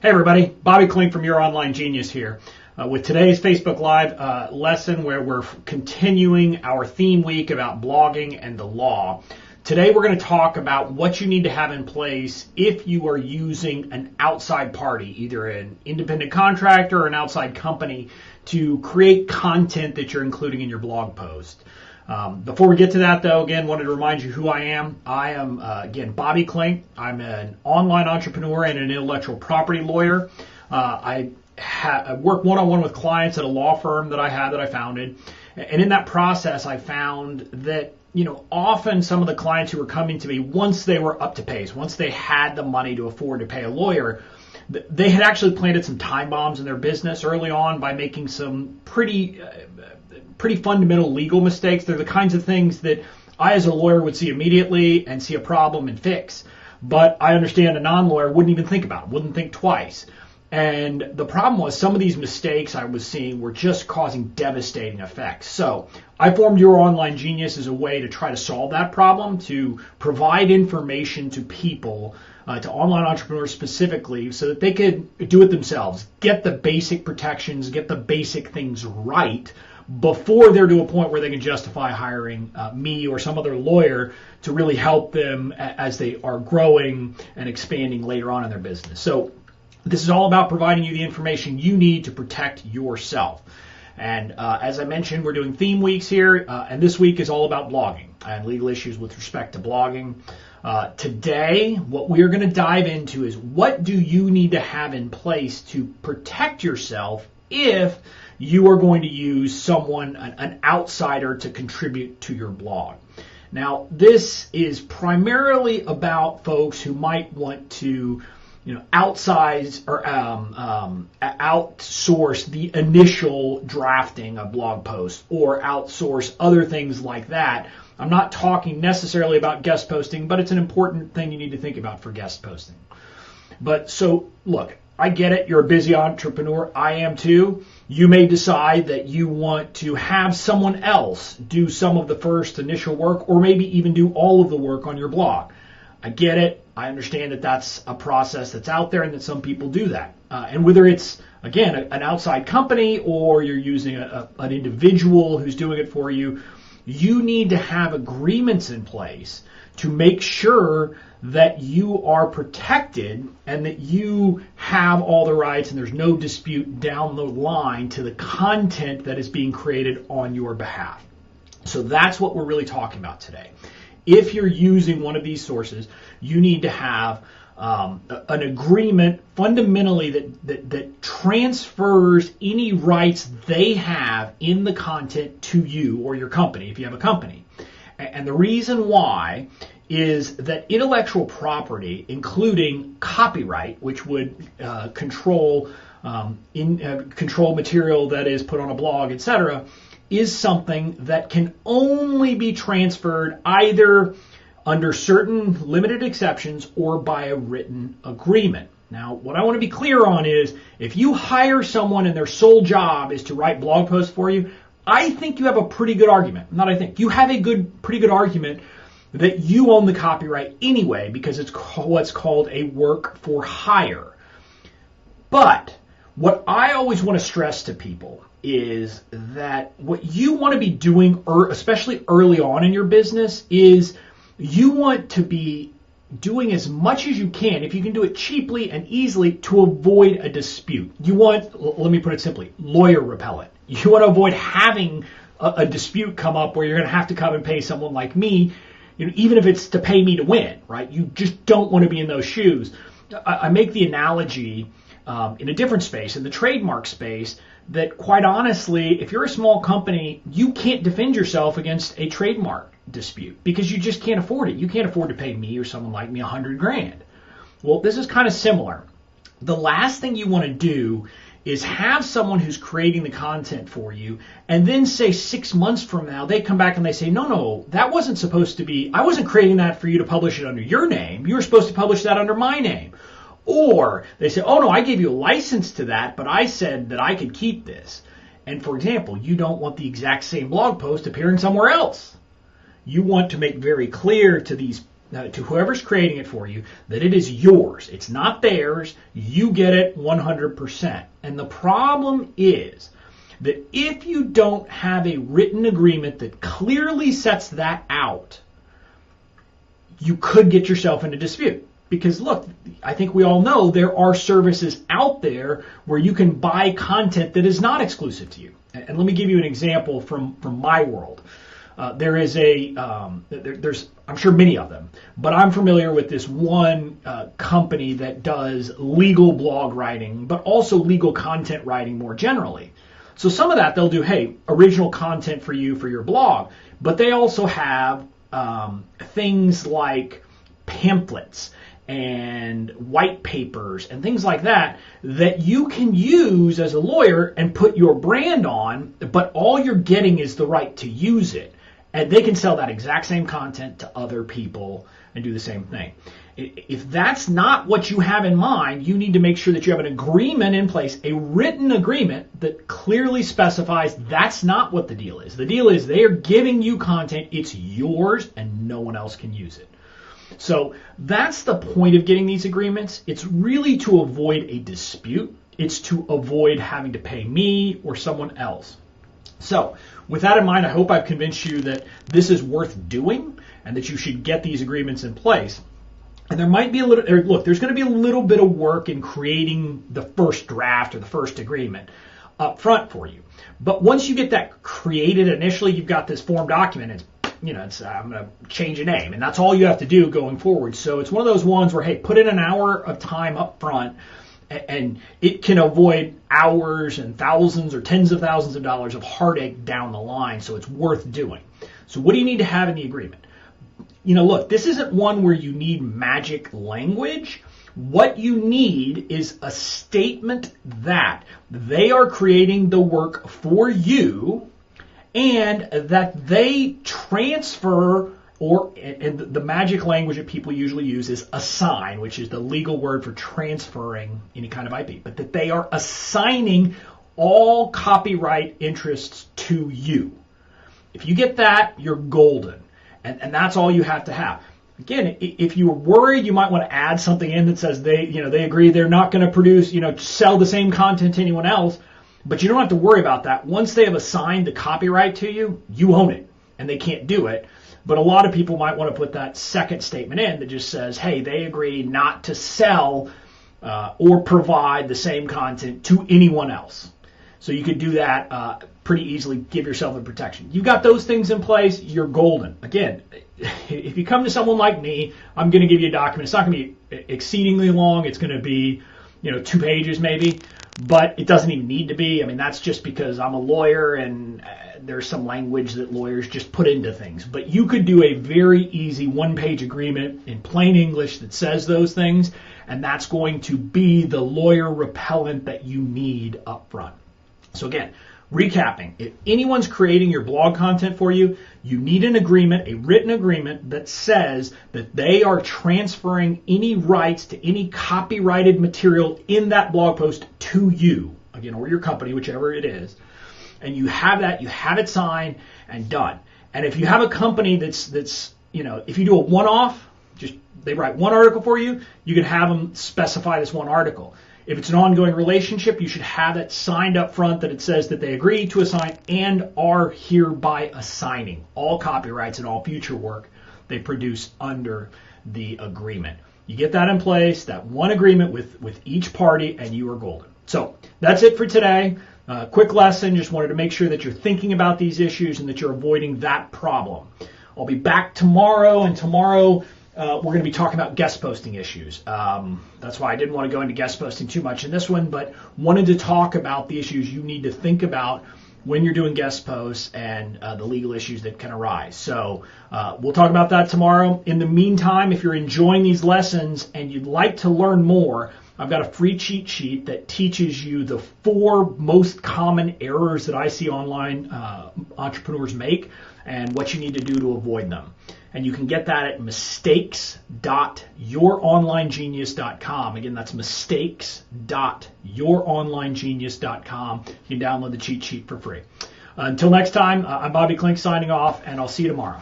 Hey everybody, Bobby Klink from Your Online Genius here with today's Facebook Live lesson where we're continuing our theme week about blogging and the law. Today we're going to talk about what you need to have in place if you are using an outside party, either an independent contractor or an outside company, to create content that you're including in your blog post. Before we get to that, though, again, wanted to remind you who I am. I am, again, Bobby Klink. I'm an online entrepreneur and an intellectual property lawyer. I work one-on-one with clients at a law firm that I founded. And in that process, I found that, often some of the clients who were coming to me, once they were up to pace, once they had the money to afford to pay a lawyer, they had actually planted some time bombs in their business early on by making some pretty fundamental legal mistakes. They're the kinds of things that I as a lawyer would see immediately and see a problem and fix. But I understand a non-lawyer wouldn't even think about it, wouldn't think twice. And the problem was some of these mistakes I was seeing were just causing devastating effects. So I formed Your Online Genius as a way to try to solve that problem, to provide information to people, to online entrepreneurs specifically, so that they could do it themselves, get the basic protections, get the basic things right, before they're to a point where they can justify hiring me or some other lawyer to really help them as they are growing and expanding later on in their business. So this is all about providing you the information you need to protect yourself. And as I mentioned, we're doing theme weeks here, and this week is all about blogging and legal issues with respect to blogging. Today, what we're going to dive into is what do you need to have in place to protect yourself if you are going to use someone, an outsider, to contribute to your blog. Now, this is primarily about folks who might want to, outsize or outsource the initial drafting of blog posts or outsource other things like that. I'm not talking necessarily about guest posting, but it's an important thing you need to think about for guest posting. But so, look, I get it. You're a busy entrepreneur. I am too. You may decide that you want to have someone else do some of the first initial work or maybe even do all of the work on your blog. I get it. I understand that that's a process that's out there and that some people do that. And whether it's, again, an outside company or you're using an individual who's doing it for you, you need to have agreements in place to make sure that you are protected and that you have all the rights and there's no dispute down the line to the content that is being created on your behalf. So that's what we're really talking about today. If you're using one of these sources, you need to have an agreement fundamentally that transfers any rights they have in the content to you or your company, if you have a company. And the reason why is that intellectual property, including copyright, which would control material that is put on a blog, etc., is something that can only be transferred either under certain limited exceptions or by a written agreement. Now, what I want to be clear on is if you hire someone and their sole job is to write blog posts for you, I think you have a pretty good argument. You have a pretty good argument that you own the copyright anyway because it's what's called a work for hire. But what I always want to stress to people is that what you want to be doing, especially early on in your business, is you want to be doing as much as you can, if you can do it cheaply and easily, to avoid a dispute. You want, let me put it simply, lawyer repellent. You want to avoid having a dispute come up where you're going to have to come and pay someone like me, even if it's to pay me to win, right? You just don't want to be in those shoes. I make the analogy in a different space, in the trademark space, that quite honestly, if you're a small company, you can't defend yourself against a trademark dispute because you just can't afford it. You can't afford to pay me or someone like me $100,000. Well, this is kind of similar. The last thing you want to do is have someone who's creating the content for you and then say 6 months from now, they come back and they say, no, that wasn't supposed to be, I wasn't creating that for you to publish it under your name. You were supposed to publish that under my name. Or they say, oh no, I gave you a license to that, but I said that I could keep this. And for example, you don't want the exact same blog post appearing somewhere else. You want to make very clear to these to whoever's creating it for you, that it is yours. It's not theirs. You get it 100%. And the problem is that if you don't have a written agreement that clearly sets that out, you could get yourself into dispute. Because look, I think we all know there are services out there where you can buy content that is not exclusive to you. And let me give you an example from my world. There's I'm sure many of them, but I'm familiar with this one company that does legal blog writing, but also legal content writing more generally. So some of that they'll do, hey, original content for you for your blog, but they also have things like pamphlets and white papers and things like that you can use as a lawyer and put your brand on, but all you're getting is the right to use it. And they can sell that exact same content to other people and do the same thing. If that's not what you have in mind, you need to make sure that you have an agreement in place, a written agreement that clearly specifies that's not what the deal is. The deal is they are giving you content, it's yours, and no one else can use it. So that's the point of getting these agreements. It's really to avoid a dispute. It's to avoid having to pay me or someone else. So with that in mind, I hope I've convinced you that this is worth doing and that you should get these agreements in place. And there might be there's going to be a little bit of work in creating the first draft or the first agreement up front for you. But once you get that created initially, you've got this form document. I'm going to change a name, and that's all you have to do going forward. So it's one of those ones where, hey, put in an hour of time up front, and it can avoid hours and thousands or tens of thousands of dollars of heartache down the line. So it's worth doing. So what do you need to have in the agreement? Look, this isn't one where you need magic language. What you need is a statement that they are creating the work for you and that they transfer, and the magic language that people usually use is assign, which is the legal word for transferring any kind of IP, but that they are assigning all copyright interests to you. If you get that, you're golden. And that's all you have to have. Again, if you were worried, you might want to add something in that says they agree they're not going to produce, sell the same content to anyone else. But you don't have to worry about that. Once they have assigned the copyright to you, you own it, and they can't do it. But a lot of people might want to put that second statement in that just says, hey, they agree not to sell or provide the same content to anyone else. So you could do that pretty easily, give yourself the protection. You've got those things in place, you're golden. Again, if you come to someone like me, I'm going to give you a document. It's not going to be exceedingly long. It's going to be, 2 pages maybe, but it doesn't even need to be. I mean, that's just because I'm a lawyer and there's some language that lawyers just put into things. But you could do a very easy 1-page agreement in plain English that says those things, and that's going to be the lawyer repellent that you need up front. So again, recapping, if anyone's creating your blog content for you, you need an agreement, a written agreement that says that they are transferring any rights to any copyrighted material in that blog post to you, again, or your company, whichever it is. And you have that, you have it signed and done. And if you have a company that's if you do a one-off, they write one article for you, you can have them specify this one article. If it's an ongoing relationship, you should have it signed up front that it says that they agree to assign and are hereby assigning all copyrights and all future work they produce under the agreement. You get that in place, that one agreement with each party, and you are golden. So that's it for today. Quick lesson, just wanted to make sure that you're thinking about these issues and that you're avoiding that problem. I'll be back tomorrow, and tomorrow we're going to be talking about guest posting issues. That's why I didn't want to go into guest posting too much in this one, but wanted to talk about the issues you need to think about when you're doing guest posts and the legal issues that can arise. So we'll talk about that tomorrow. In the meantime, if you're enjoying these lessons and you'd like to learn more, I've got a free cheat sheet that teaches you the 4 most common errors that I see online entrepreneurs make and what you need to do to avoid them. And you can get that at mistakes.youronlinegenius.com. Again, that's mistakes.youronlinegenius.com. You can download the cheat sheet for free. Until next time, I'm Bobby Klink signing off, and I'll see you tomorrow.